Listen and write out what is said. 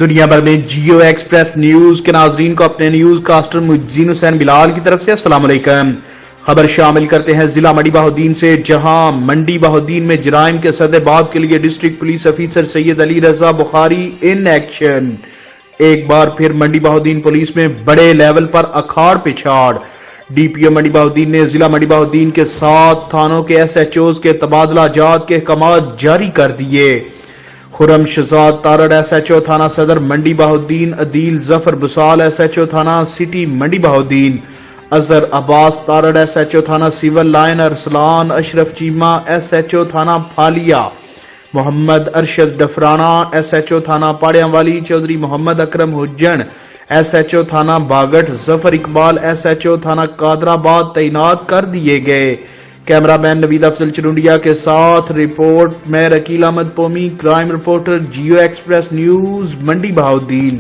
دنیا بھر میں جیو ایکسپریس نیوز کے ناظرین کو اپنے نیوز کاسٹر مجزین حسین بلال کی طرف سے السلام علیکم۔ خبر شامل کرتے ہیں ضلع منڈی بہاؤالدین سے، جہاں منڈی بہاؤالدین میں جرائم کے سدباب کے لیے district police officer Syed Ali Raza Bukhari in action. ایک بار پھر منڈی بہاؤالدین پولیس میں بڑے لیول پر اکھاڑ پچھاڑ۔ ڈی پی او منڈی بہاؤالدین نے ضلع منڈی بہاؤالدین کے 7 تھانوں کے ایس ایچ اوز کے تبادلہ جات کے احکامات جاری کر دیے۔ Khurram Shahzad Tarar S H O تھانہ صدر منڈی بہاؤالدین، عدیل ظفر بسال ایس ایچ او تھانہ سٹی منڈی بہاؤالدین، اظہر عباس تارڑ ایس ایچ او تھانہ سیول لائن، ارسلان اشرف چیمہ ایس ایچ او تھانہ پھالیا، محمد ارشد ڈفرانہ ایس ایچ او تھانہ پاڑیاں والی، چودھری محمد اکرم حجن ایس ایچ او تھانہ باگٹ، ظفر اقبال ایس ایچ او تھانہ قادرآباد تعینات کر دیے گئے۔ کیمرہ مین نوید افضل چرونڈیا کے ساتھ رپورٹ میں رکیل Ahmed Pomi, crime reporter Geo express news Mandi Bahauddin.